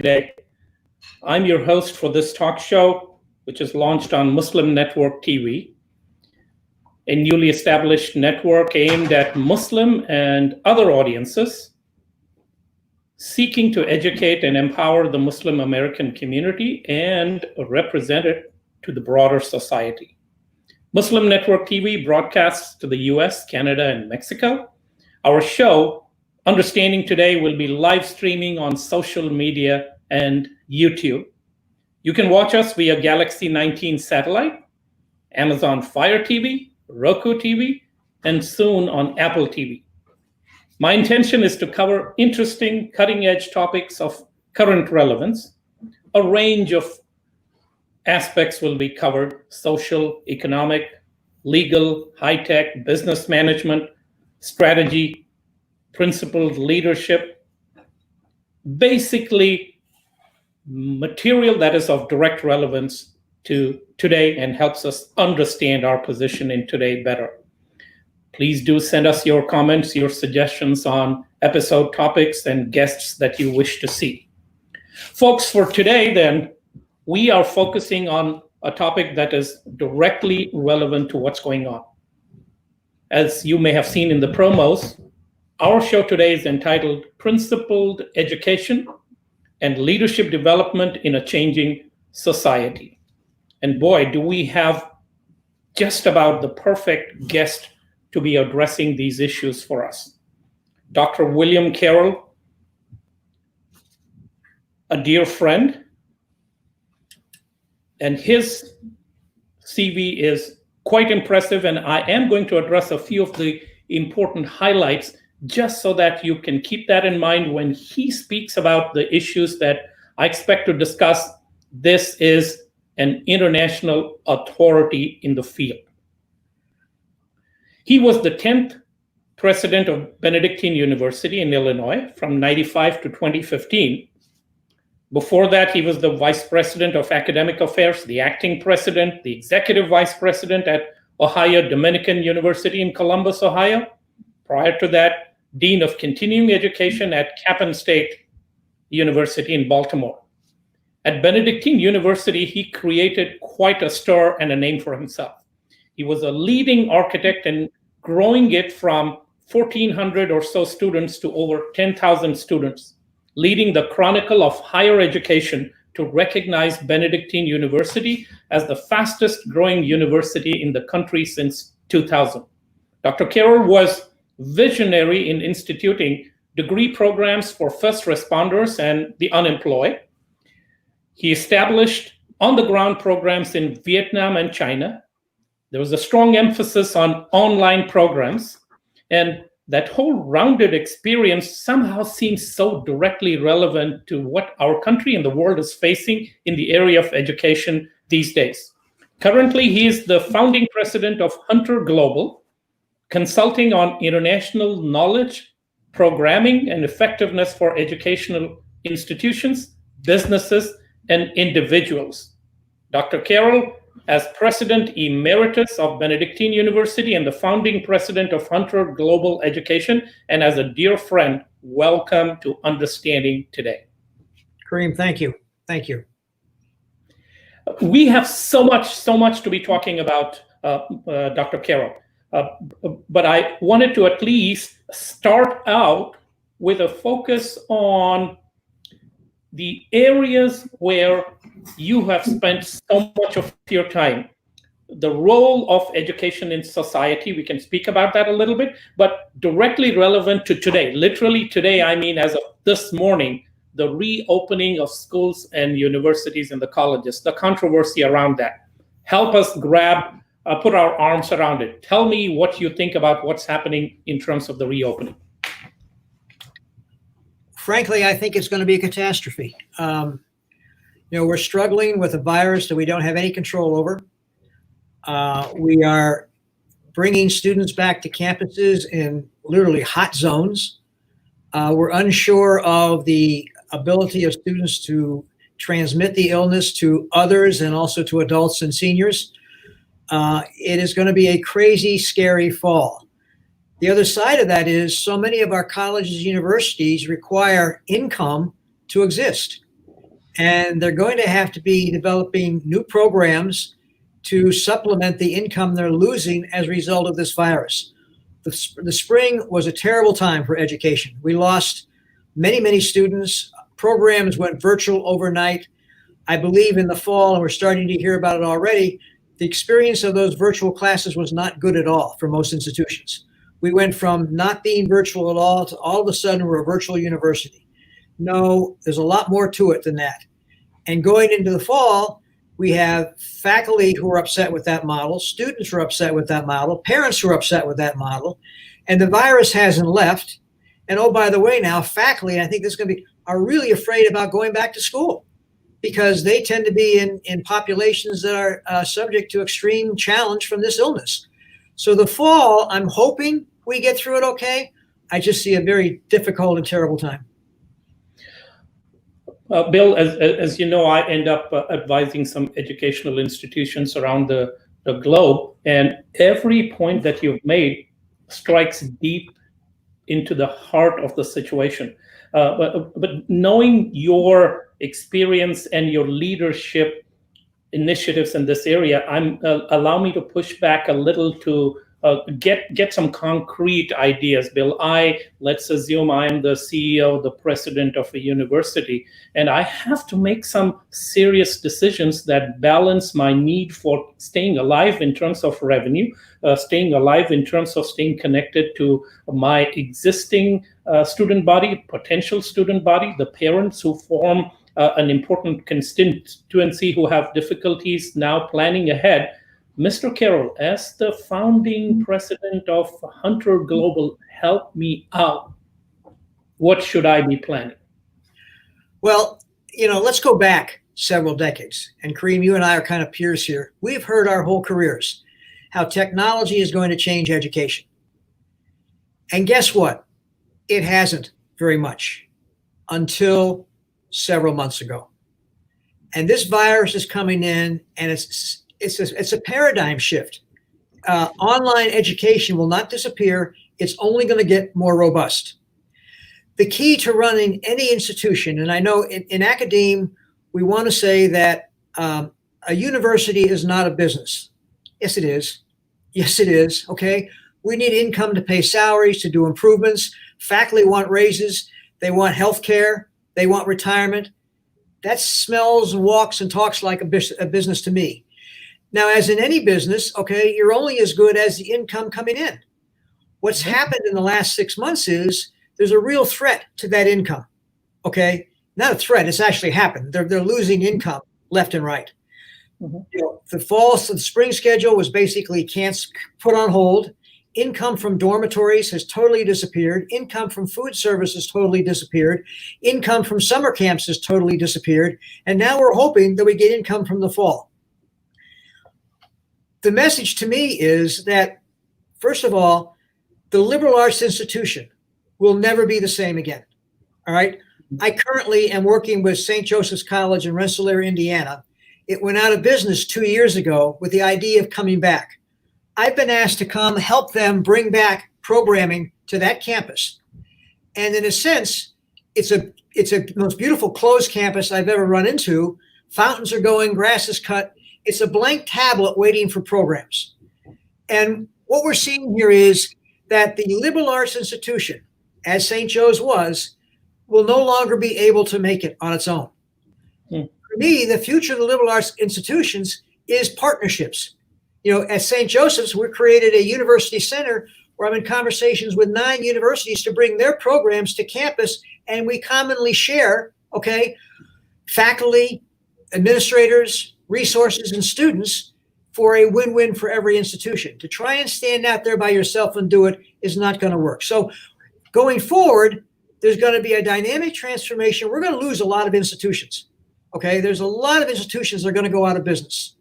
today. I'm your host for this talk show, which is launched on Muslim Network TV, a newly established network aimed at Muslim and other audiences seeking to educate and empower the Muslim American community and represent it to the broader society. Muslim Network TV broadcasts to the US, Canada, and Mexico. Our show, Understanding Today, will be live streaming on social media and YouTube. You can watch us via Galaxy 19 satellite, Amazon Fire TV, Roku TV, and soon on Apple TV. My intention is to cover interesting, cutting-edge topics of current relevance. A range of aspects will be covered: social, economic, legal, high-tech, business management, strategy, principled leadership. Basically, material that is of direct relevance to today and helps us understand our position in today better. Please do send us your comments, your suggestions on episode topics and guests that you wish to see. Folks, for today then, we are focusing on a topic that is directly relevant to what's going on. As you may have seen in the promos, our show today is entitled Principled Education and Leadership Development in a Changing Society. And boy, do we have just about the perfect guest to be addressing these issues for us. Dr. William Carroll, a dear friend, and his CV is quite impressive, and I am going to address a few of the important highlights just so that you can keep that in mind when he speaks about the issues that I expect to discuss. This is an international authority in the field. He was the 10th president of Benedictine University in Illinois from 95 to 2015. Before that, he was the vice president of academic affairs, the acting president, the executive vice president at Ohio Dominican University in Columbus, Ohio. Prior to that, dean of continuing education at Cappan State University in Baltimore. At Benedictine University, he created quite a stir and a name for himself. He was a leading architect in growing it from 1,400 or so students to over 10,000 students, leading the Chronicle of Higher Education to recognize Benedictine University as the fastest growing university in the country since 2000. Dr. Carroll was visionary in instituting degree programs for first responders and the unemployed. He established on-the-ground programs in Vietnam and China. There was a strong emphasis on online programs, and that whole rounded experience somehow seems so directly relevant to what our country and the world is facing in the area of education these days. Currently, he is the founding president of Hunter Global, consulting on international knowledge, programming, and effectiveness for educational institutions, businesses, and individuals. Dr. Carroll, as President Emeritus of Benedictine University and the founding president of Hunter Global Education, and as a dear friend, welcome to Understanding Today. Kareem, thank you. Thank you. We have so much to be talking about, Dr. Carroll, but I wanted to at least start out with a focus on the areas where you have spent so much of your time. The role of education in society, we can speak about that a little bit, but directly relevant to today. Literally today, I mean as of this morning, the reopening of schools and universities and the colleges, the controversy around that. Help us put our arms around it. Tell me what you think about what's happening in terms of the reopening. Frankly, I think it's going to be a catastrophe. We're struggling with a virus that we don't have any control over. We are bringing students back to campuses in literally hot zones. We're unsure of the ability of students to transmit the illness to others and also to adults and seniors. It is going to be a crazy, scary fall. The other side of that is so many of our colleges and universities require income to exist. And they're going to have to be developing new programs to supplement the income they're losing as a result of this virus. The spring was a terrible time for education. We lost many students. Programs went virtual overnight. I believe in the fall, and we're starting to hear about it already, the experience of those virtual classes was not good at all for most institutions. We went from not being virtual at all to all of a sudden we're a virtual university. No, there's a lot more to it than that. And going into the fall, we have faculty who are upset with that model, students who are upset with that model, parents who are upset with that model, and the virus hasn't left. And oh, by the way, now faculty, I think this is going to be, are really afraid about going back to school because they tend to be in populations that are subject to extreme challenge from this illness. So the fall, I'm hoping we get through it okay. I just see a very difficult and terrible time. Bill, as you know, I end up advising some educational institutions around the globe, and every point that you've made strikes deep into the heart of the situation. But knowing your experience and your leadership initiatives in this area, allow me to push back a little to get some concrete ideas, Bill. Let's assume I am the CEO, the president of a university, and I have to make some serious decisions that balance my need for staying alive in terms of revenue, staying alive in terms of staying connected to my existing student body, potential student body, the parents who form an important constituency who have difficulties now planning ahead. Mr. Carroll, as the founding president of Hunter Global, help me out. What should I be planning? Well, let's go back several decades. And Kareem, you and I are kind of peers here. We've heard our whole careers how technology is going to change education. And guess what? It hasn't very much until several months ago. And this virus is coming in, and it's a paradigm shift. Online education will not disappear. It's only going to get more robust. The key to running any institution, and I know in academia, we want to say that a university is not a business. Yes, it is. Yes, it is. Okay. We need income to pay salaries, to do improvements. Faculty want raises. They want health care. They want retirement. That smells and walks and talks like a business to me. Now, as in any business, okay, you're only as good as the income coming in. What's happened in the last 6 months is there's a real threat to that income, okay? Not a threat, it's actually happened. They're losing income left and right. The spring schedule was basically put on hold. Income from dormitories has totally disappeared. Income from food service has totally disappeared. Income from summer camps has totally disappeared. And now we're hoping that we get income from the fall. The message to me is that, first of all, the liberal arts institution will never be the same again. All right. I currently am working with St. Joseph's College in Rensselaer, Indiana. It went out of business 2 years ago with the idea of coming back. I've been asked to come help them bring back programming to that campus. And in a sense, it's a most beautiful closed campus I've ever run into. Fountains are going, grass is cut. It's a blank tablet waiting for programs. And what we're seeing here is that the liberal arts institution, as St. Joe's was, will no longer be able to make it on its own. For me, the future of the liberal arts institutions is partnerships. At St. Joseph's, we created a university center where I'm in conversations with 9 universities to bring their programs to campus, and we commonly share, okay, faculty, administrators, resources, and students for a win-win for every institution. To try and stand out there by yourself and do it is not going to work. So going forward, there's going to be a dynamic transformation. We're going to lose a lot of institutions. Okay, there's a lot of institutions that are going to go out of business.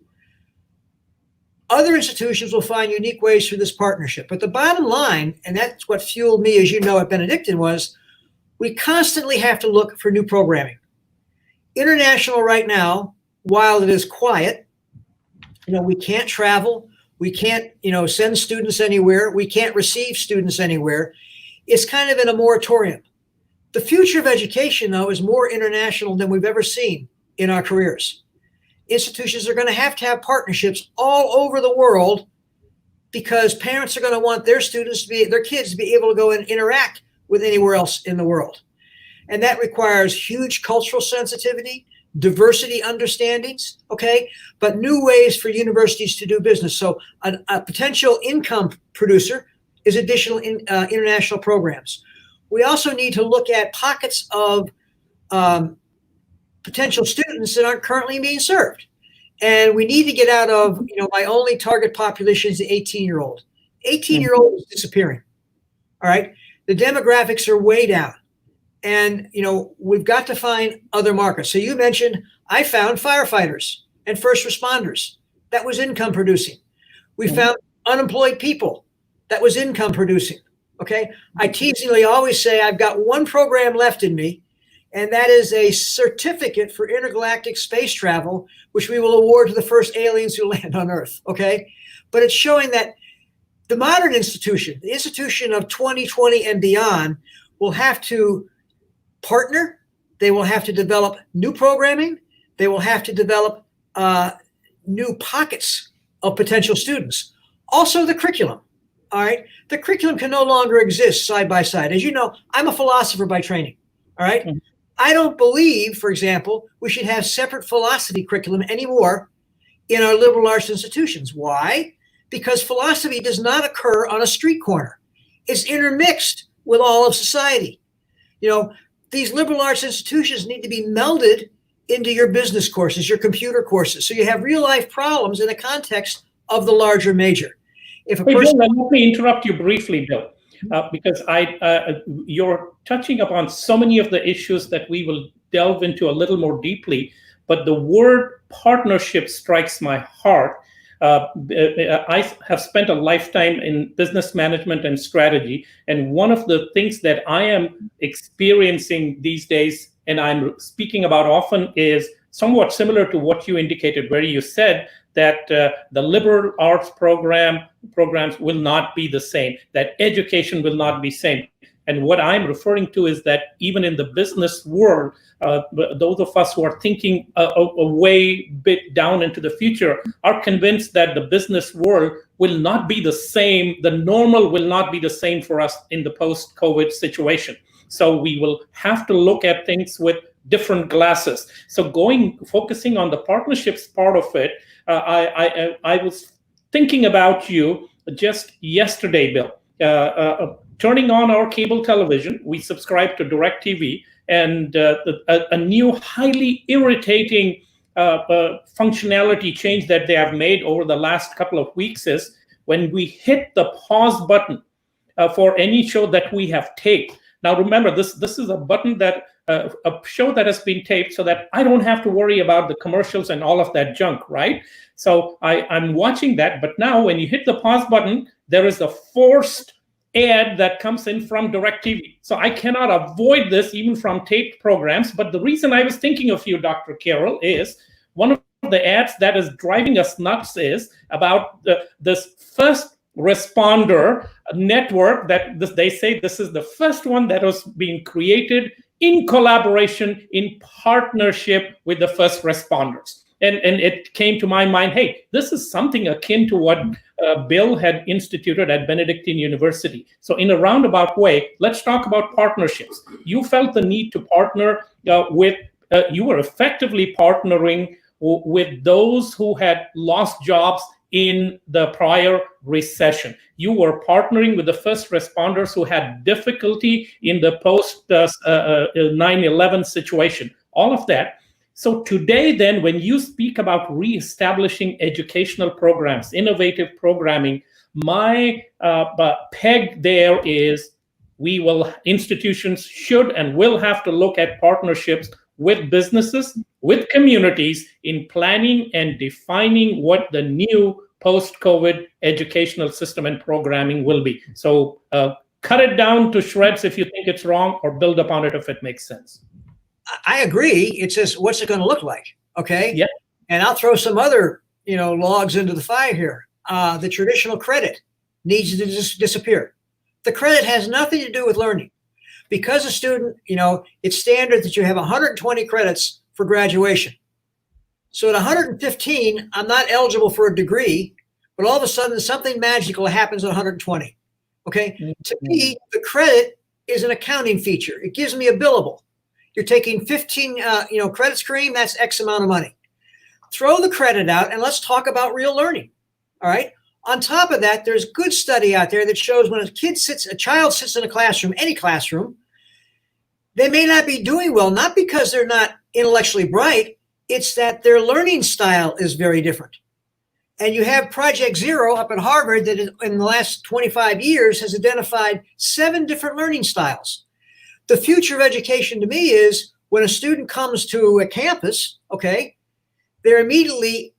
Other institutions will find unique ways through this partnership. But the bottom line, and that's what fueled me, as you know, at Benedictine, was we constantly have to look for new programming. International right now, while it is quiet, we can't travel, we can't, send students anywhere, we can't receive students anywhere. It's kind of in a moratorium. The future of education, though, is more international than we've ever seen in our careers. Institutions are going to have partnerships all over the world because parents are going to want their kids to be able to go and interact with anywhere else in the world. And that requires huge cultural sensitivity, diversity understandings, okay, but new ways for universities to do business. So a potential income producer is additional international programs. We also need to look at pockets of potential students that aren't currently being served. And we need to get out of, my only target population is the 18-year-old. 18-year-old is disappearing, all right? The demographics are way down. And, we've got to find other markets. So you mentioned, I found firefighters and first responders. That was income producing. We found unemployed people. That was income producing, okay? I teasingly always say I've got one program left in me, and that is a certificate for intergalactic space travel, which we will award to the first aliens who land on Earth, okay? But it's showing that the modern institution, the institution of 2020 and beyond, will have to partner. They will have to develop new programming. They will have to develop new pockets of potential students. Also the curriculum, all right? The curriculum can no longer exist side by side. As you know, I'm a philosopher by training, all right? I don't believe, for example, we should have separate philosophy curriculum anymore in our liberal arts institutions. Why? Because philosophy does not occur on a street corner. It's intermixed with all of society. These liberal arts institutions need to be melded into your business courses, your computer courses, so you have real life problems in the context of the larger major. If a person— Bill, let me interrupt you briefly, Bill, because you're touching upon so many of the issues that we will delve into a little more deeply, but the word partnership strikes my heart. I have spent a lifetime in business management and strategy, and one of the things that I am experiencing these days, and I'm speaking about often, is somewhat similar to what you indicated, where you said that the liberal arts programs will not be the same, that education will not be same. And what I'm referring to is that even in the business world, those of us who are thinking a way bit down into the future are convinced that the business world will not be the same. The normal will not be the same for us in the post-COVID situation. So we will have to look at things with different glasses. So focusing on the partnerships part of it, I was thinking about you just yesterday, Bill. Turning on our cable television, we subscribe to DirecTV, and a new highly irritating functionality change that they have made over the last couple of weeks is when we hit the pause button for any show that we have taped. Now remember, this is a button that a show that has been taped, so that I don't have to worry about the commercials and all of that junk, right? So I'm watching that, but now when you hit the pause button, there is a forced ad that comes in from DirecTV. So I cannot avoid this even from taped programs. But the reason I was thinking of you, Dr. Carroll, is one of the ads that is driving us nuts is about this first responder network that they say this is the first one that was being created in collaboration, in partnership with the first responders. And it came to my mind, hey, this is something akin to what Bill had instituted at Benedictine University. So in a roundabout way, let's talk about partnerships. You felt the need to partner you were effectively partnering with those who had lost jobs in the prior recession. You were partnering with the first responders who had difficulty in the post 9/11 situation, all of that. So today, then, when you speak about reestablishing educational programs, innovative programming, my peg there is institutions should and will have to look at partnerships with businesses, with communities in planning and defining what the new post-COVID educational system and programming will be. So cut it down to shreds if you think it's wrong, or build upon it if it makes sense. I agree. It's just, what's it going to look like? Okay. Yeah. And I'll throw some other, logs into the fire here. The traditional credit needs to disappear. The credit has nothing to do with learning. Because a student, it's standard that you have 120 credits for graduation. So at 115, I'm not eligible for a degree, but all of a sudden something magical happens at 120. Okay. To me, the credit is an accounting feature. It gives me a billable. You're taking 15, credits, Kareem, that's X amount of money. Throw the credit out and let's talk about real learning. All right. On top of that, there's good study out there that shows when a child sits in a classroom, any classroom, they may not be doing well, not because they're not intellectually bright, it's that their learning style is very different. And you have Project Zero up at Harvard that in the last 25 years has identified 7 different learning styles. The future of education to me is when a student comes to a campus, okay, they're immediately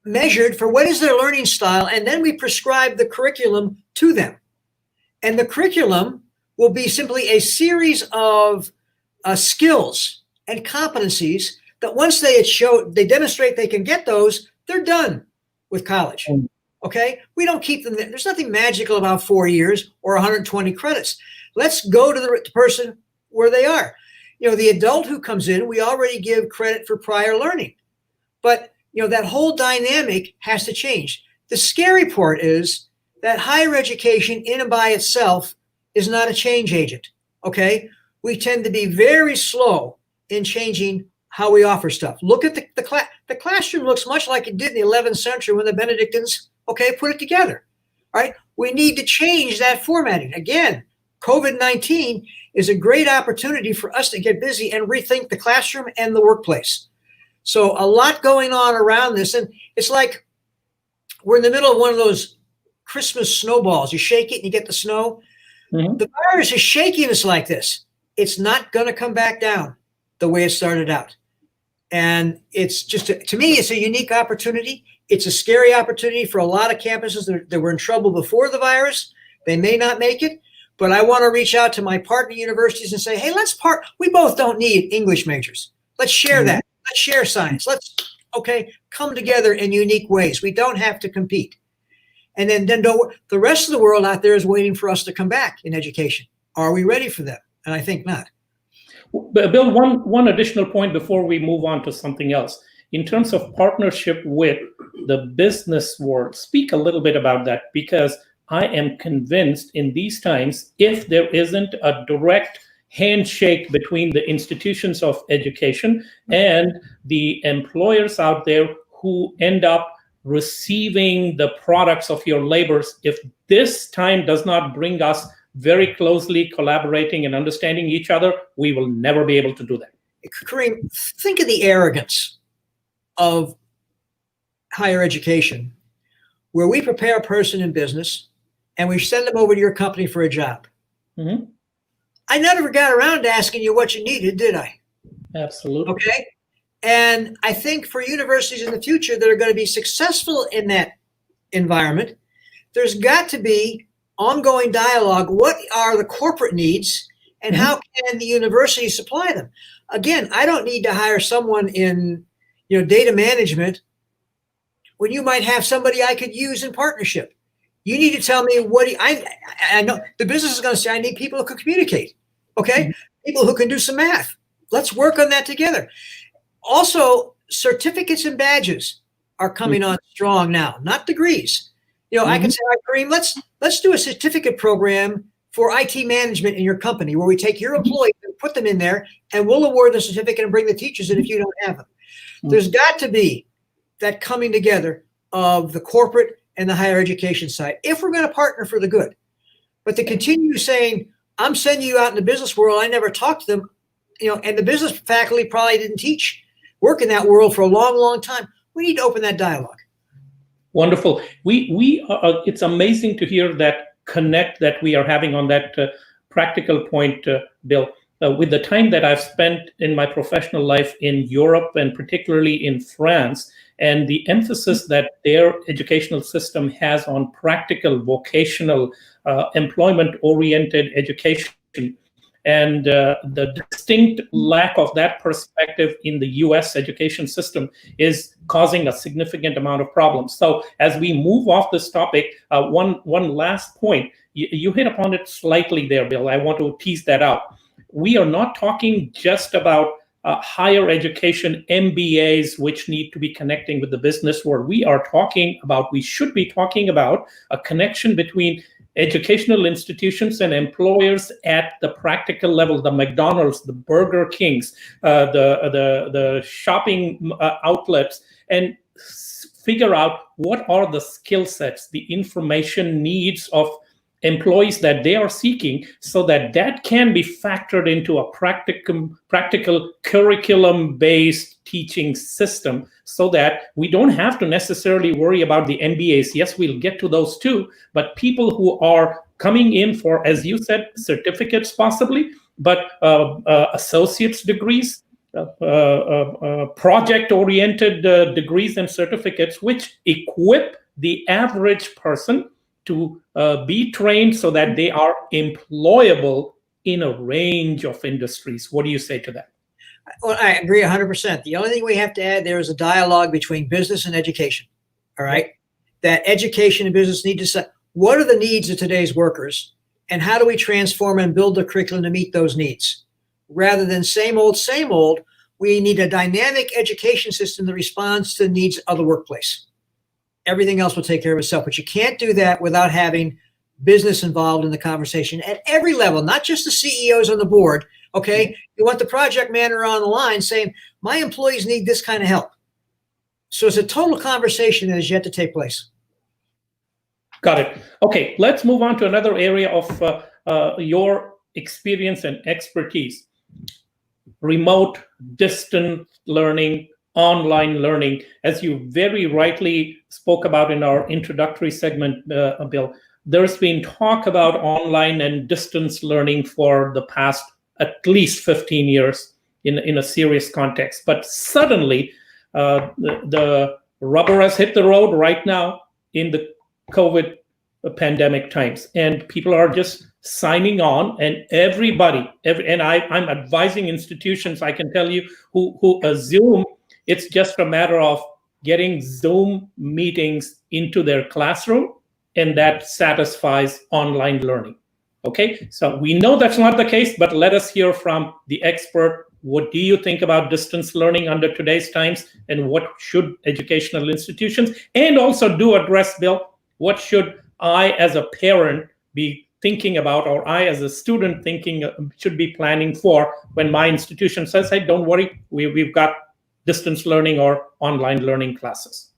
measured for what is their learning style, and then we prescribe the curriculum to them. And the curriculum will be simply a series of skills and competencies that once they demonstrate they can get those, they're done with college. Okay? We don't keep them there. There's nothing magical about 4 years or 120 credits. Let's go to the person where they are. The adult who comes in, we already give credit for prior learning. But, that whole dynamic has to change. The scary part is that higher education in and by itself is not a change agent. Okay? We tend to be very slow in changing how we offer stuff. Look at the classroom looks much like it did in the 11th century when the Benedictines, put it together. All right? We need to change that formatting. Again, COVID-19 is a great opportunity for us to get busy and rethink the classroom and the workplace. So a lot going on around this. And it's like we're in the middle of one of those Christmas snowballs. You shake it and you get the snow. Mm-hmm. The virus is shaking us like this. It's not going to come back down the way it started out. And it's just, to me, it's a unique opportunity. It's a scary opportunity for a lot of campuses that were in trouble before the virus. They may not make it, but I want to reach out to my partner universities and say, hey, we both don't need English majors. Let's share that. Let's share science. Let's, come together in unique ways. We don't have to compete. And then the rest of the world out there is waiting for us to come back in education. Are we ready for them? And I think not. Bill, one additional point before we move on to something else. In terms of partnership with the business world, speak a little bit about that, because I am convinced in these times, if there isn't a direct handshake between the institutions of education and the employers out there who end up receiving the products of your labors, if this time does not bring us very closely collaborating and understanding each other, we will never be able to do that. Kareem, think of the arrogance of higher education, where we prepare a person in business and we send them over to your company for a job. Mm-hmm. I never got around to asking you what you needed, did I? Absolutely. Okay. And I think for universities in the future that are going to be successful in that environment, there's got to be ongoing dialogue. What are the corporate needs and how can the university supply them? Again, I don't need to hire someone in data management when you might have somebody I could use in partnership. You need to tell me I know the business is going to say, I need people who can communicate. Okay. People who can do some math. Let's work on that together. Also, certificates and badges are coming on strong now, not degrees. I can say, all right, Kareem, let's do a certificate program for IT management in your company where we take your employees and put them in there and we'll award the certificate and bring the teachers in if you don't have them. There's got to be that coming together of the corporate and the higher education side if we're going to partner for the good. But to continue saying, I'm sending you out in the business world, I never talked to them, and the business faculty probably didn't work in that world for a long, long time. We need to open that dialogue. Wonderful. We are, it's amazing to hear that connect that we are having on that practical point, Bill. With the time that I've spent in my professional life in Europe and particularly in France, and the emphasis that their educational system has on practical, vocational, employment-oriented education, and the distinct lack of that perspective in the US education system is causing a significant amount of problems. So as we move off this topic, one last point, you hit upon it slightly there, Bill. I want to tease that out. We are not talking just about higher education MBAs, which need to be connecting with the business world. We should be talking about a connection between educational institutions and employers at the practical level, the McDonald's, the Burger Kings, the shopping outlets, and figure out what are the skill sets, the information needs of employees that they are seeking, so that that can be factored into a practical curriculum-based teaching system, so that we don't have to necessarily worry about the MBAs. Yes, we'll get to those too, but people who are coming in for, as you said, certificates possibly, but associate's degrees, project-oriented degrees and certificates, which equip the average person to be trained so that they are employable in a range of industries. What do you say to that? Well, I agree 100%. The only thing we have to add there is a dialogue between business and education. All right. That education and business need to set what are the needs of today's workers and how do we transform and build the curriculum to meet those needs? Rather than same old, we need a dynamic education system that responds to the needs of the workplace. Everything else will take care of itself, but you can't do that without having business involved in the conversation at every level, not just the CEOs on the board. Okay. You want the project manager on the line saying, my employees need this kind of help. So it's a total conversation that is yet to take place. Got it. Okay. Let's move on to another area of your experience and expertise. Remote, distant learning, online learning. As you very rightly spoke about in our introductory segment, Bill, there's been talk about online and distance learning for the past at least 15 years in a serious context. But suddenly, the rubber has hit the road right now in the COVID pandemic times, and people are just signing on, and I'm advising institutions, I can tell you, who assume it's just a matter of getting Zoom meetings into their classroom, and that satisfies online learning. Okay, so we know that's not the case, but let us hear from the expert. What do you think about distance learning under today's times, and what should educational institutions, and also do address, Bill, what should I as a parent be thinking about, or I as a student should be planning for when my institution says, hey, don't worry, we've got distance learning or online learning classes?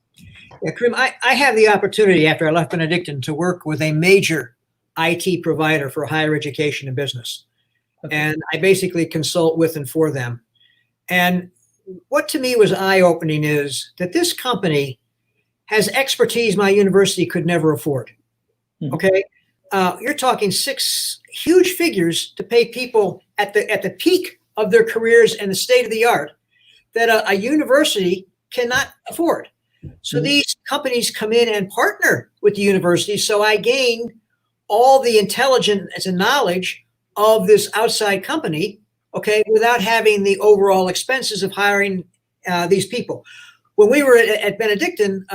Yeah, Karim, I had the opportunity after I left Benedictine to work with a major IT provider for higher education and business. Okay. And I basically consult with and for them. And what to me was eye-opening is that this company has expertise my university could never afford. Mm-hmm. Okay. You're talking 6 huge figures to pay people at the peak of their careers and the state of the art that a university cannot afford. So mm-hmm. These companies come in and partner with the university. So I gain all the intelligence and knowledge of this outside company, okay, without having the overall expenses of hiring these people. When we were at Benedictine,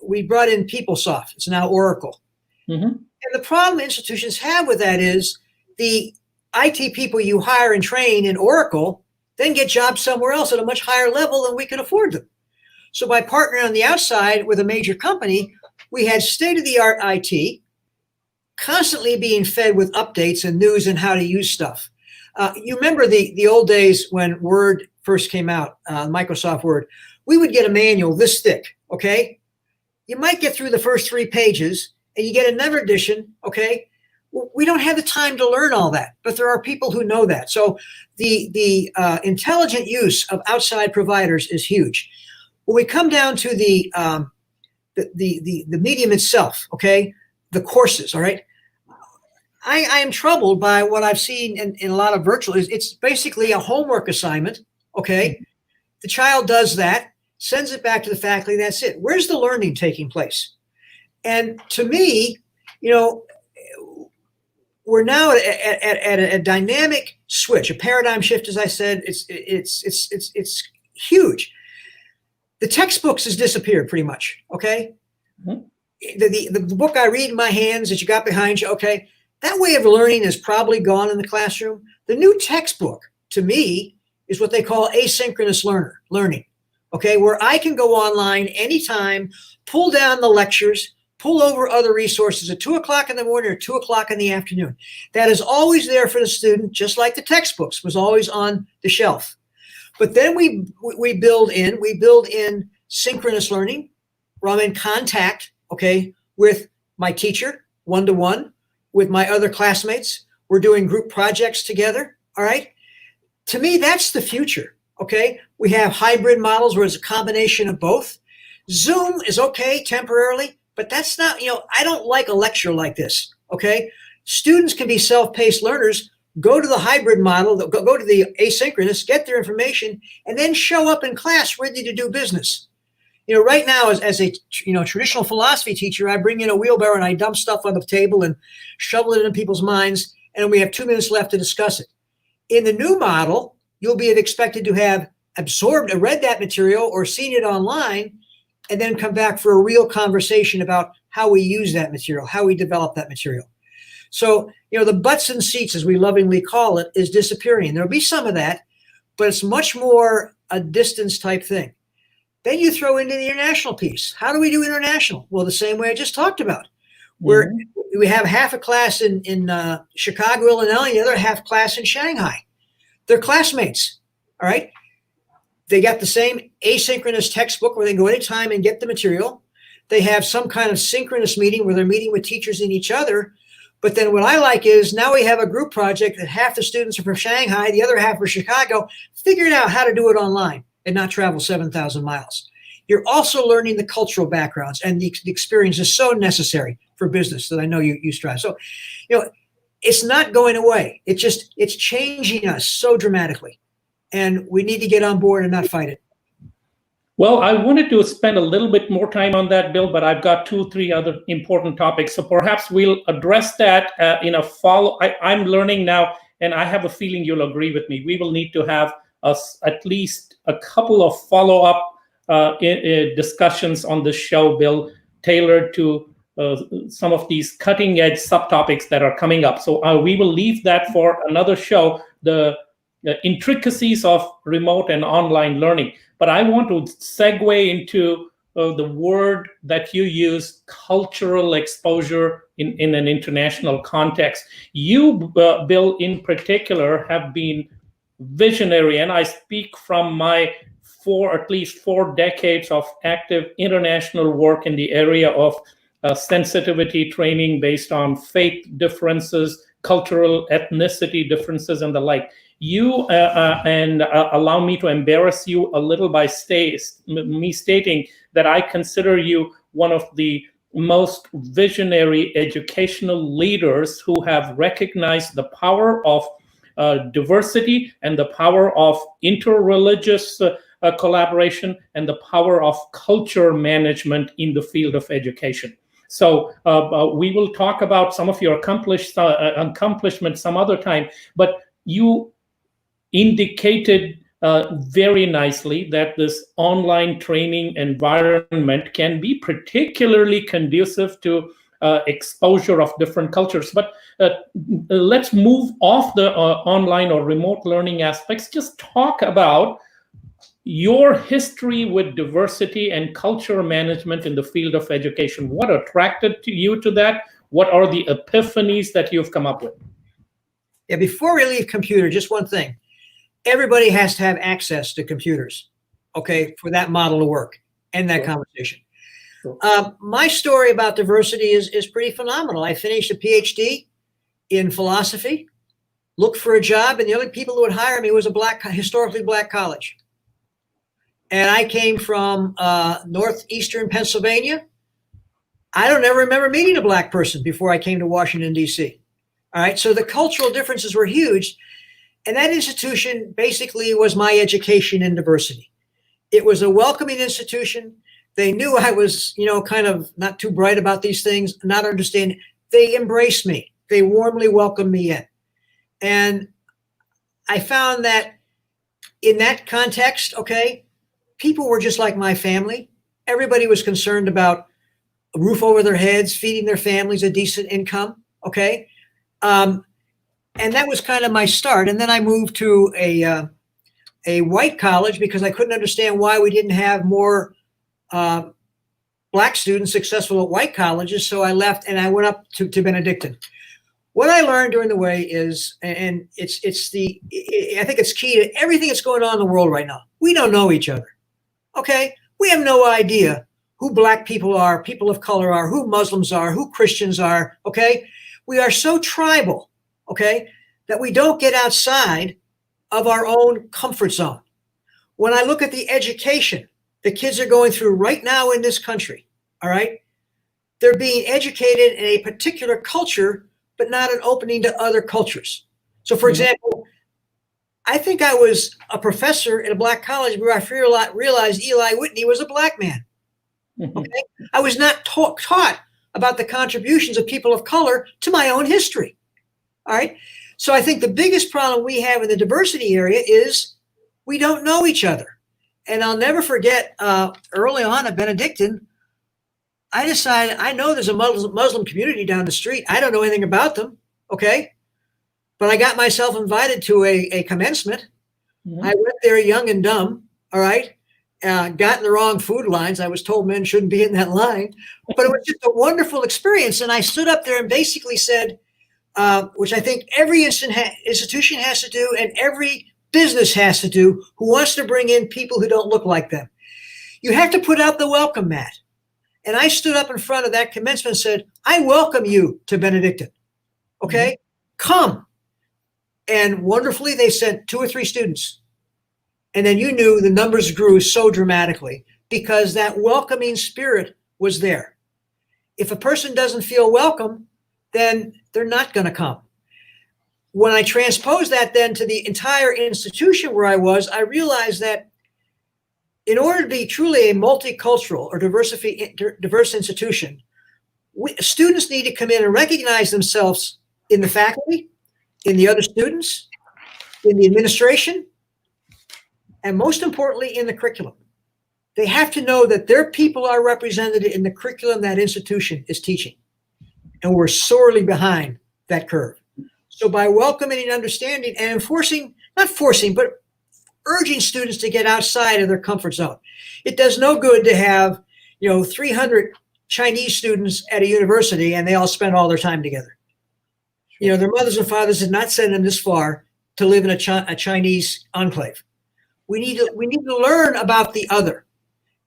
we brought in PeopleSoft. It's now Oracle. Mm-hmm. And the problem institutions have with that is the IT people you hire and train in Oracle then get jobs somewhere else at a much higher level than we can afford them. So by partnering on the outside with a major company, we had state-of-the-art IT constantly being fed with updates and news and how to use stuff. You remember the old days when Word first came out, Microsoft Word. We would get a manual this thick, okay? You might get through the first 3 pages and you get another edition, okay? We don't have the time to learn all that, but there are people who know that. So the intelligent use of outside providers is huge. When we come down to the medium itself, okay, the courses, all right, I am troubled by what I've seen in a lot of virtual. It's basically a homework assignment, okay? The child does that, sends it back to the faculty, that's it. Where's the learning taking place? And to me, you know, we're now at a dynamic switch, a paradigm shift, as I said. It's huge. The textbooks has disappeared pretty much, okay? Mm-hmm. The book I read in my hands that you got behind you, okay, that way of learning is probably gone in the classroom. The new textbook, to me, is what they call asynchronous learning, okay, where I can go online anytime, pull down the lectures, pull over other resources at 2 o'clock in the morning or 2 o'clock in the afternoon. That is always there for the student, just like the textbooks was always on the shelf. But then we build in synchronous learning, where I'm in contact, okay, with my teacher, one-to-one, with my other classmates. We're doing group projects together, all right? To me, that's the future, okay? We have hybrid models where it's a combination of both. Zoom is okay temporarily, but that's not, I don't like a lecture like this, okay? Students can be self-paced learners, go to the hybrid model, go to the asynchronous, get their information, and then show up in class ready to do business. Right now, as a traditional philosophy teacher, I bring in a wheelbarrow and I dump stuff on the table and shovel it in people's minds, and we have 2 minutes left to discuss it. In the new model, you'll be expected to have absorbed or read that material or seen it online, and then come back for a real conversation about how we use that material, how we develop that material. So, the butts and seats, as we lovingly call it, is disappearing. There'll be some of that, but it's much more a distance type thing. Then you throw into the international piece. How do we do international? Well, the same way I just talked about. Where we have half a class in Chicago, Illinois, and the other half class in Shanghai. They're classmates, all right? They got the same asynchronous textbook where they can go anytime and get the material. They have some kind of synchronous meeting where they're meeting with teachers and each other. But then what I like is now we have a group project that half the students are from Shanghai, the other half are Chicago, figuring out how to do it online and not travel 7,000 miles. You're also learning the cultural backgrounds, and the experience is so necessary for business that I know you strive. So, it's not going away. It's changing us so dramatically, and we need to get on board and not fight it. Well, I wanted to spend a little bit more time on that, Bill, but I've got 2-3 other important topics. So perhaps we'll address that in a follow. I'm learning now, and I have a feeling you'll agree with me. We will need to have at least a couple of follow-up discussions on the show, Bill, tailored to some of these cutting-edge subtopics that are coming up. So we will leave that for another show, the intricacies of remote and online learning. But I want to segue into the word that you use, cultural exposure in an international context. You, Bill, in particular, have been visionary, and I speak from my at least 4 decades of active international work in the area of sensitivity training based on faith differences, cultural ethnicity differences, and the like. You and allow me to embarrass you a little by me stating that I consider you one of the most visionary educational leaders who have recognized the power of diversity and the power of interreligious collaboration and the power of culture management in the field of education. So we will talk about some of your accomplishments some other time, but you indicated very nicely that this online training environment can be particularly conducive to exposure of different cultures. But let's move off the online or remote learning aspects. Just talk about your history with diversity and culture management in the field of education. What attracted you to that? What are the epiphanies that you've come up with? Yeah, before we leave computer, just one thing. Everybody has to have access to computers, okay, for that model to work and that conversation. Sure. My story about diversity is pretty phenomenal. I finished a Ph.D. in philosophy, looked for a job, and the only people who would hire me was a historically black college. And I came from northeastern Pennsylvania. I don't ever remember meeting a black person before I came to Washington, D.C. All right, so the cultural differences were huge. And that institution basically was my education in diversity. It was a welcoming institution. They knew I was, kind of not too bright about these things, not understanding. They embraced me. They warmly welcomed me in. And I found that in that context, okay, people were just like my family. Everybody was concerned about a roof over their heads, feeding their families a decent income, okay? And that was kind of my start. And then I moved to a a white college because I couldn't understand why we didn't have more black students successful at white colleges. So I left and I went up to Benedictine. What I learned during the way is, and I think it's key to everything that's going on in the world right now. We don't know each other. Okay. We have no idea who black people are, people of color are, who Muslims are, who Christians are. Okay. We are so tribal. Okay. That we don't get outside of our own comfort zone. When I look at the education the kids are going through right now in this country, all right, they're being educated in a particular culture, but not an opening to other cultures. So, for example, I think I was a professor at a black college where I realized Eli Whitney was a black man. Okay, I was not taught about the contributions of people of color to my own history. All right. So I think the biggest problem we have in the diversity area is we don't know each other. And I'll never forget early on at Benedictine, I decided, I know there's a Muslim community down the street. I don't know anything about them. Okay. But I got myself invited to a commencement. I went there young and dumb. All right. Got in the wrong food lines. I was told men shouldn't be in that line, but it was just a wonderful experience. And I stood up there and basically said, which I think every institution has to do and every business has to do who wants to bring in people who don't look like them. You have to put out the welcome mat. And I stood up in front of that commencement and said, I welcome you to Benedictine. Okay, come. And wonderfully, they sent 2 or 3 students. And then you knew the numbers grew so dramatically because that welcoming spirit was there. If a person doesn't feel welcome, then they're not going to come. When I transposed that then to the entire institution where I was, I realized that in order to be truly a multicultural or diverse institution, students need to come in and recognize themselves in the faculty, in the other students, in the administration, and most importantly, in the curriculum. They have to know that their people are represented in the curriculum that institution is teaching. And we're sorely behind that curve. So by welcoming and understanding and not forcing, but urging students to get outside of their comfort zone. It does no good to have, 300 Chinese students at a university and they all spend all their time together. Their mothers and fathers did not send them this far to live in a Chinese enclave. We need to learn about the other.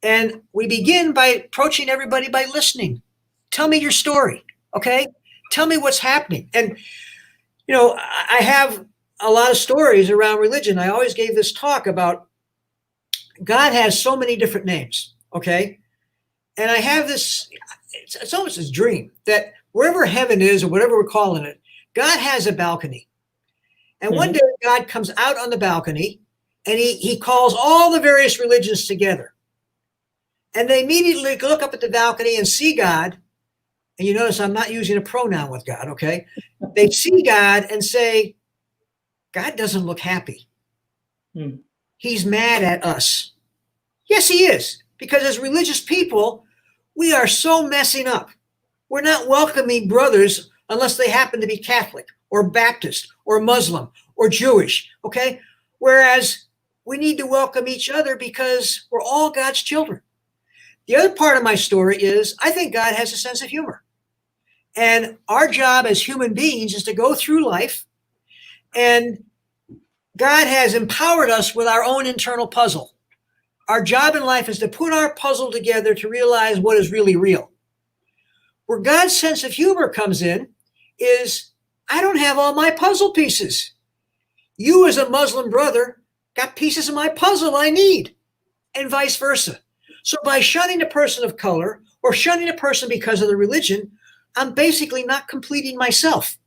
And we begin by approaching everybody by listening. Tell me your story, okay? Tell me what's happening. And, I have a lot of stories around religion. I always gave this talk about God has so many different names, okay? And I have this, it's almost this dream that wherever heaven is or whatever we're calling it, God has a balcony. And one day God comes out on the balcony and he calls all the various religions together. And they immediately look up at the balcony and see God. And you notice I'm not using a pronoun with God, okay? They see God and say, God doesn't look happy. He's mad at us. Yes, he is. Because as religious people, we are so messing up. We're not welcoming brothers unless they happen to be Catholic or Baptist or Muslim or Jewish, okay? Whereas we need to welcome each other because we're all God's children. The other part of my story is I think God has a sense of humor. And our job as human beings is to go through life, and God has empowered us with our own internal puzzle. Our job in life is to put our puzzle together to realize what is really real. Where God's sense of humor comes in is I don't have all my puzzle pieces. You as a Muslim brother got pieces of my puzzle I need, and vice versa. So by shunning a person of color or shunning a person because of the religion, I'm basically not completing myself,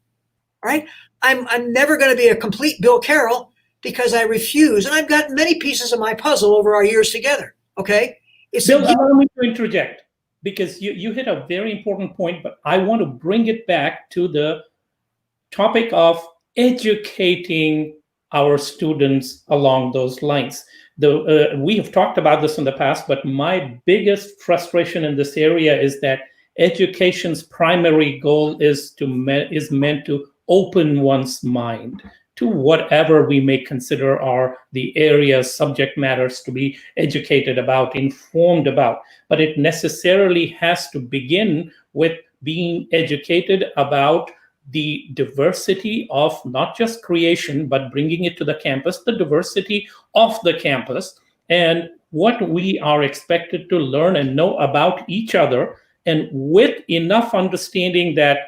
right? I'm never going to be a complete Bill Carroll because I refuse. And I've got many pieces of my puzzle over our years together, okay? Bill, allow me to interject because you hit a very important point, but I want to bring it back to the topic of educating our students along those lines. We have talked about this in the past, but my biggest frustration in this area is that education's primary goal is meant to open one's mind, to whatever we may consider are the areas, subject matters to be educated about, informed about. But it necessarily has to begin with being educated about the diversity of not just creation, but bringing it to the campus, the diversity of the campus, and what we are expected to learn and know about each other, and with enough understanding that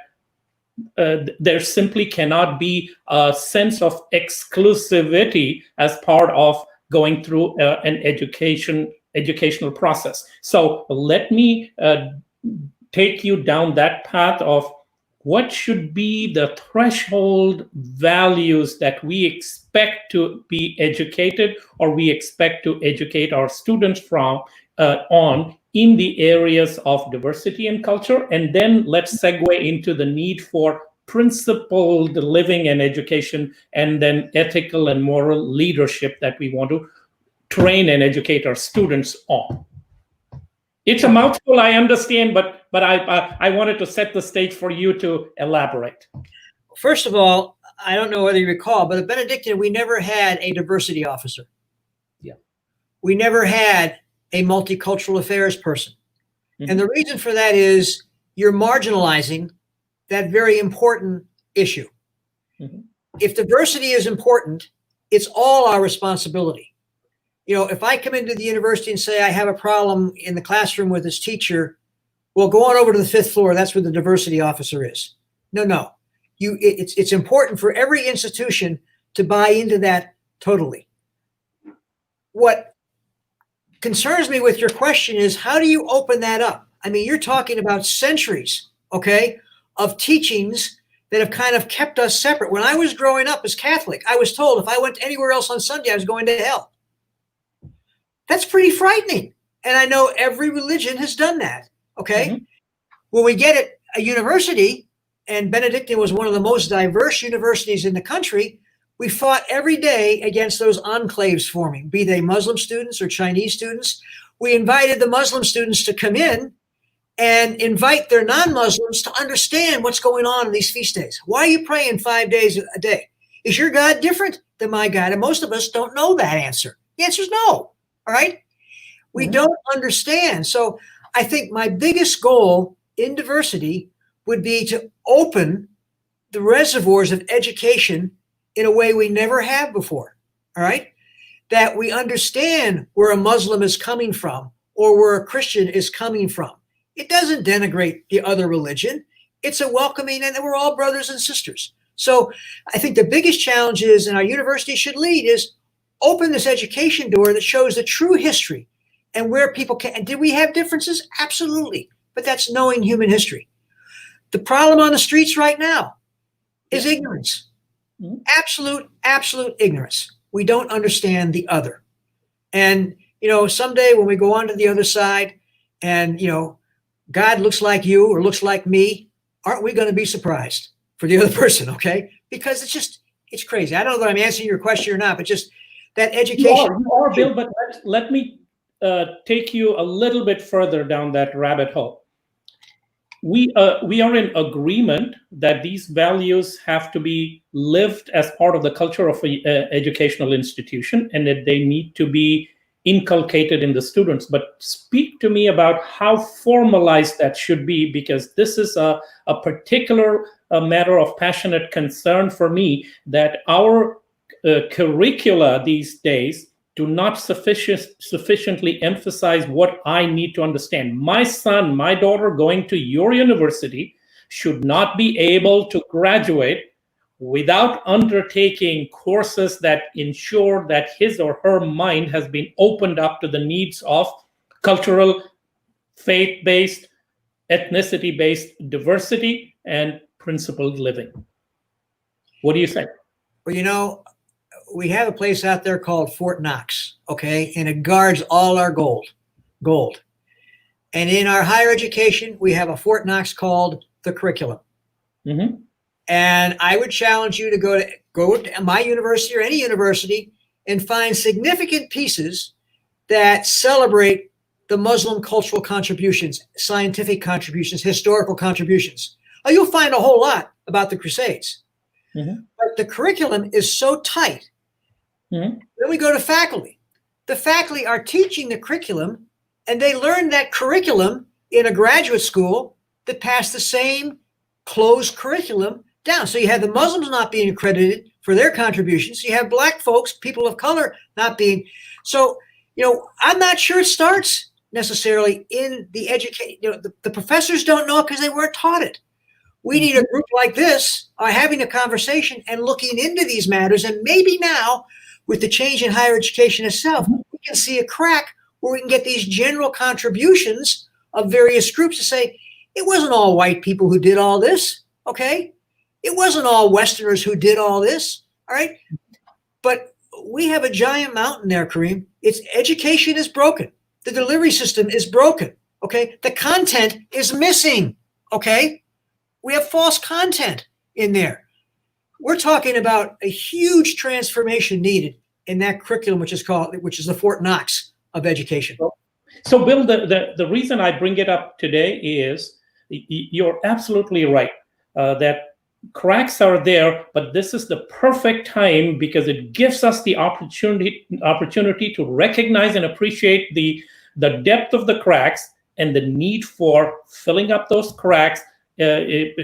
there simply cannot be a sense of exclusivity as part of going through an educational process. So let me take you down that path of what should be the threshold values that we expect to be educated, or we expect to educate our students from on in the areas of diversity and culture. And then let's segue into the need for principled living and education, and then ethical and moral leadership that we want to train and educate our students on. It's a mouthful, I understand, but I wanted to set the stage for you to elaborate. First of all, I don't know whether you recall, but at Benedictine, we never had a diversity officer. Yeah. We never had a multicultural affairs person. Mm-hmm. And the reason for that is you're marginalizing that very important issue. Mm-hmm. If diversity is important, it's all our responsibility. You know, if I come into the university and say I have a problem in the classroom with this teacher, well, go on over to the 5th floor. That's where the diversity officer is. No. It's important for every institution to buy into that totally. What concerns me with your question is, how do you open that up? I mean, you're talking about centuries, okay, of teachings that have kind of kept us separate. When I was growing up as Catholic, I was told if I went anywhere else on Sunday, I was going to hell. That's pretty frightening. And I know every religion has done that, okay? Mm-hmm. When we get at a university, and Benedictine was one of the most diverse universities in the country, we fought every day against those enclaves forming, be they Muslim students or Chinese students. We invited the Muslim students to come in and invite their non-Muslims to understand what's going on in these feast days. Why are you praying 5 days a day? Is your God different than my God? And most of us don't know that answer. The answer is no. All right. We don't understand. So I think my biggest goal in diversity would be to open the reservoirs of education in a way we never have before. All right. That we understand where a Muslim is coming from or where a Christian is coming from. It doesn't denigrate the other religion. It's a welcoming, and we're all brothers and sisters. So I think the biggest challenge is, and our university should lead, is open this education door that shows the true history and where people can. And did we have differences? Absolutely. But that's knowing human history. The problem on the streets right now is ignorance. Absolute ignorance. We don't understand the other. And, you know, someday when we go on to the other side and, you know, God looks like you or looks like me, aren't we going to be surprised for the other person? Okay. Because it's crazy. I don't know that I'm answering your question or not, but just that education. You are, Bill, but let me take you a little bit further down that rabbit hole. We are in agreement that these values have to be lived as part of the culture of an educational institution, and that they need to be inculcated in the students. But speak to me about how formalized that should be, because this is a particular matter of passionate concern for me, that our curricula these days do not sufficiently emphasize what I need to understand. My son, my daughter going to your university should not be able to graduate without undertaking courses that ensure that his or her mind has been opened up to the needs of cultural, faith-based, ethnicity-based diversity and principled living. What do you think? Well, you know, we have a place out there called Fort Knox, okay? And it guards all our gold. And in our higher education, we have a Fort Knox called the curriculum. Mm-hmm. And I would challenge you to go to my university or any university and find significant pieces that celebrate the Muslim cultural contributions, scientific contributions, historical contributions. Oh, you'll find a whole lot about the Crusades. But the curriculum is so tight. Then we go to faculty. The faculty are teaching the curriculum, and they learn that curriculum in a graduate school that passed the same closed curriculum down. So you have the Muslims not being accredited for their contributions. You have Black folks, people of color not being. So, I'm not sure it starts necessarily in the education. The professors don't know it because they weren't taught it. We need a group like this having a conversation and looking into these matters. And maybe now, with the change in higher education itself, we can see a crack where we can get these general contributions of various groups to say, it wasn't all white people who did all this, okay? It wasn't all Westerners who did all this, all right? But we have a giant mountain there, Kareem. Its education is broken. The delivery system is broken, okay? The content is missing, okay? We have false content in there. We're talking about a huge transformation needed in that curriculum, which is the Fort Knox of education. So, Bill, the reason I bring it up today is you're absolutely right that cracks are there, but this is the perfect time because it gives us the opportunity to recognize and appreciate the depth of the cracks and the need for filling up those cracks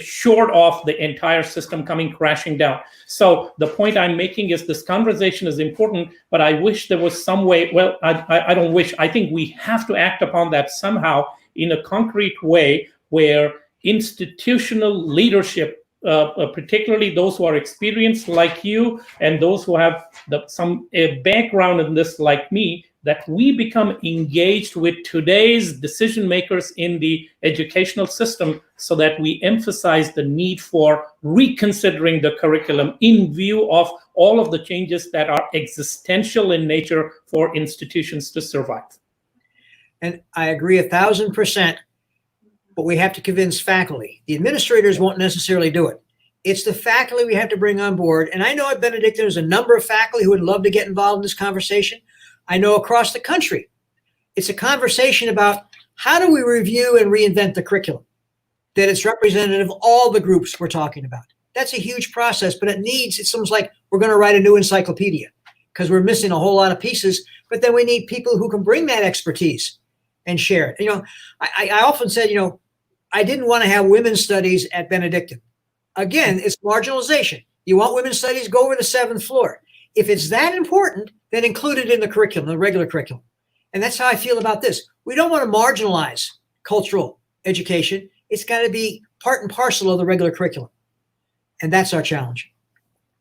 short of the entire system coming crashing down. So the point I'm making is this conversation is important, but I wish there was some way, I don't wish, I think we have to act upon that somehow in a concrete way where institutional leadership, particularly those who are experienced like you and those who have some background in this like me, that we become engaged with today's decision makers in the educational system so that we emphasize the need for reconsidering the curriculum in view of all of the changes that are existential in nature for institutions to survive. And I agree 1,000%, but we have to convince faculty. The administrators won't necessarily do it. It's the faculty we have to bring on board. And I know at Benedictine there's a number of faculty who would love to get involved in this conversation. I know across the country, it's a conversation about how do we review and reinvent the curriculum, that it's representative of all the groups we're talking about. That's a huge process, but it's almost like we're going to write a new encyclopedia because we're missing a whole lot of pieces, but then we need people who can bring that expertise and share it. I often said, I didn't want to have women's studies at Benedictine. Again, it's marginalization. You want women's studies, go over the 7th floor. If it's that important, then include it in the curriculum, the regular curriculum. And that's how I feel about this. We don't want to marginalize cultural education. It's got to be part and parcel of the regular curriculum. And that's our challenge.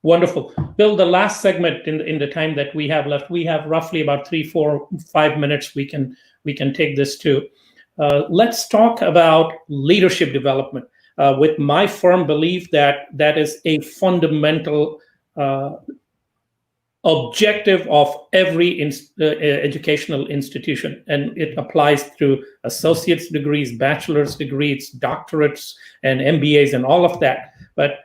Wonderful. Bill, the last segment in the time that we have left, we have roughly about 3, 4, 5 minutes we can take this to. Let's talk about leadership development. With my firm belief that is a fundamental objective of every educational institution, and it applies through associate's degrees, bachelor's degrees, doctorates, and MBAs, and all of that. But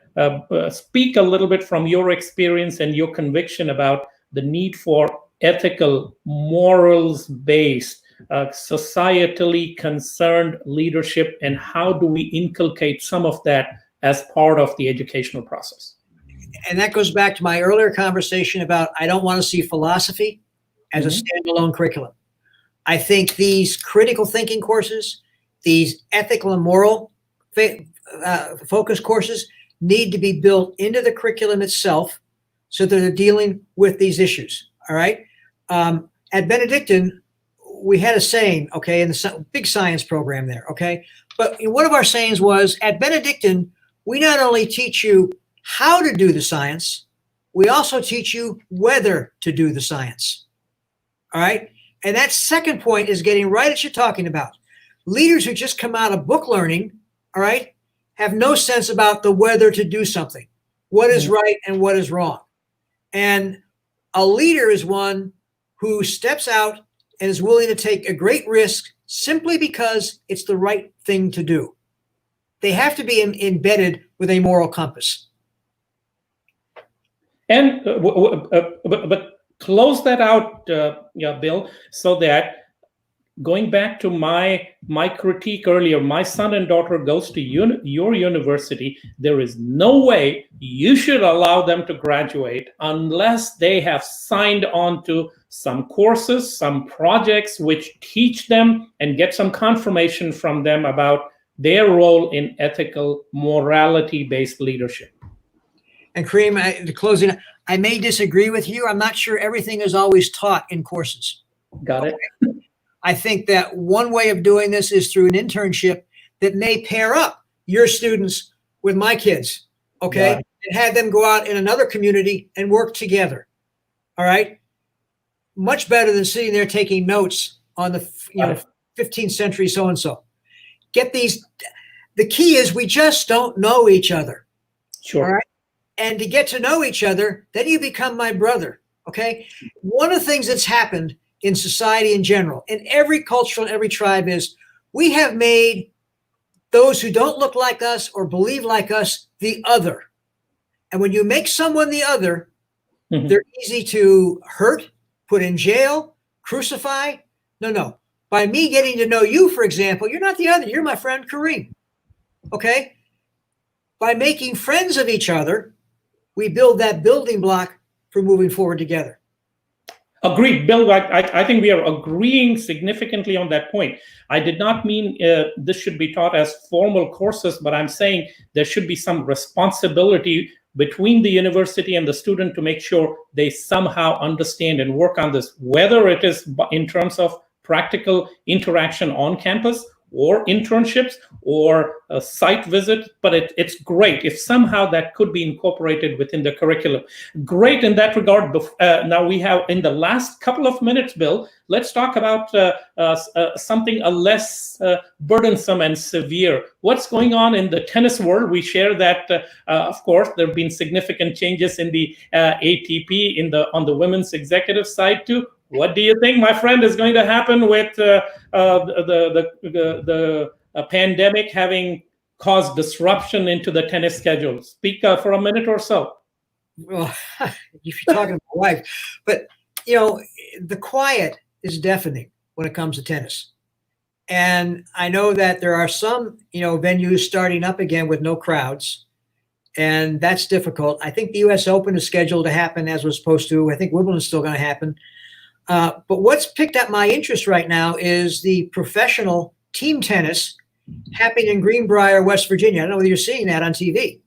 speak a little bit from your experience and your conviction about the need for ethical, morals-based, societally concerned leadership, and how do we inculcate some of that as part of the educational process? And that goes back to my earlier conversation about I don't want to see philosophy as a standalone curriculum. I think these critical thinking courses, these ethical and moral focus courses need to be built into the curriculum itself so that they're dealing with these issues, all right? At Benedictine, we had a saying, okay, in the big science program there, okay? But one of our sayings was, at Benedictine, we not only teach you how to do the science, we also teach you whether to do the science. All right. And that second point is getting right at you're talking about. Leaders who just come out of book learning, all right, have no sense about the whether to do something, what is right and what is wrong. And a leader is one who steps out and is willing to take a great risk simply because it's the right thing to do. They have to be embedded with a moral compass. And but close that out, Bill, so that going back to my critique earlier, my son and daughter goes to your university. There is no way you should allow them to graduate unless they have signed on to some courses, some projects which teach them and get some confirmation from them about their role in ethical, morality-based leadership. And Kareem, the closing, I may disagree with you. I'm not sure everything is always taught in courses. Got it. I think that one way of doing this is through an internship that may pair up your students with my kids, okay? Right. And have them go out in another community and work together, all right? Much better than sitting there taking notes on the 15th century so-and-so. Get these, the key is we just don't know each other, Sure. all right? And to get to know each other, then you become my brother, okay? One of the things that's happened in society in general, in every culture and every tribe, is we have made those who don't look like us or believe like us the other. And when you make someone the other, they're easy to hurt, put in jail, crucify. No. By me getting to know you, for example, you're not the other. You're my friend Kareem. Okay? By making friends of each other, we build that building block for moving forward together. Agreed, Bill. I think we are agreeing significantly on that point. I did not mean this should be taught as formal courses, but I'm saying there should be some responsibility between the university and the student to make sure they somehow understand and work on this, whether it is in terms of practical interaction on campus or internships or a site visit, but it's great if somehow that could be incorporated within the curriculum. Great in that regard. Now we have, in the last couple of minutes, Bill, let's talk about something a less burdensome and severe. What's going on in the tennis world? We share that, of course, there have been significant changes in the ATP on the women's executive side too. What do you think, my friend, is going to happen with the pandemic having caused disruption into the tennis schedule? Speak for a minute or so. Well, if you're talking to my wife, but the quiet is deafening when it comes to tennis. And I know that there are some, venues starting up again with no crowds, and that's difficult. I think the U.S. Open is scheduled to happen as was supposed to. I think Wimbledon's still going to happen. But what's picked up my interest right now is the professional team tennis happening in Greenbrier, West Virginia. I don't know whether you're seeing that on TV,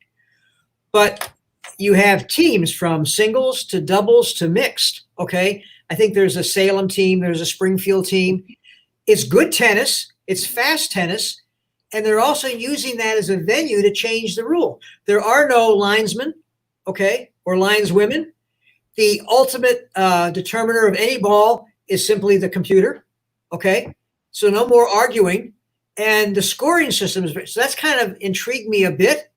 but you have teams from singles to doubles to mixed. Okay. I think there's a Salem team. There's a Springfield team. It's good tennis. It's fast tennis. And they're also using that as a venue to change the rule. There are no linesmen, okay, or lineswomen. The ultimate determiner of any ball is simply the computer, okay? So no more arguing. And the scoring system is, so that's kind of intrigued me a bit.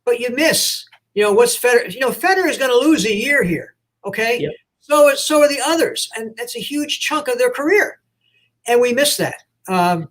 But you miss, what's Federer? Federer is going to lose a year here, okay? Yep. So are the others. And that's a huge chunk of their career. And we miss that. And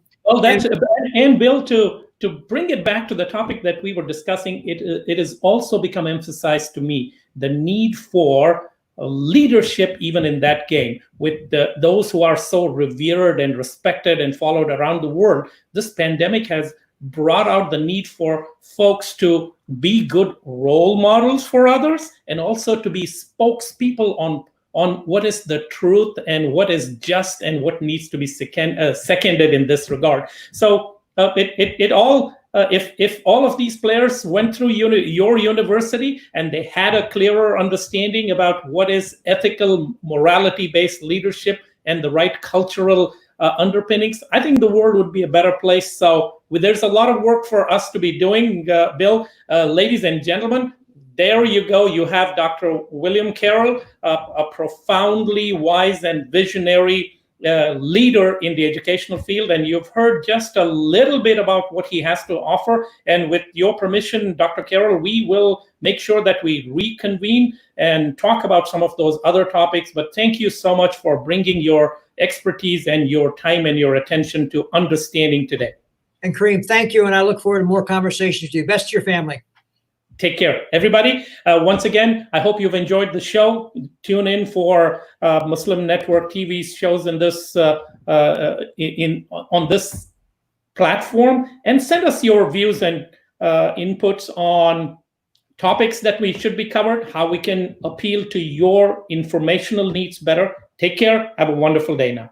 Bill, to bring it back to the topic that we were discussing, it has also become emphasized to me, the need for leadership even in that game with those who are so revered and respected and followed around the world. This pandemic has brought out the need for folks to be good role models for others and also to be spokespeople on what is the truth and what is just and what needs to be seconded in this regard. So if all of these players went through your university and they had a clearer understanding about what is ethical, morality-based leadership and the right cultural underpinnings, I think the world would be a better place. So there's a lot of work for us to be doing, Bill. Ladies and gentlemen, there you go. You have Dr. William Carroll, a profoundly wise and visionary leader in the educational field, and you've heard just a little bit about what he has to offer. And with your permission, Dr. Carroll, we will make sure that we reconvene and talk about some of those other topics. But thank you so much for bringing your expertise and your time and your attention to understanding today. And Kareem, thank you. And I look forward to more conversations with you. Best to your family. Take care, everybody. Once again, I hope you've enjoyed the show. Tune in for Muslim Network TV shows in this on this platform, and send us your views and inputs on topics that we should be covered, how we can appeal to your informational needs better. Take care. Have a wonderful day now.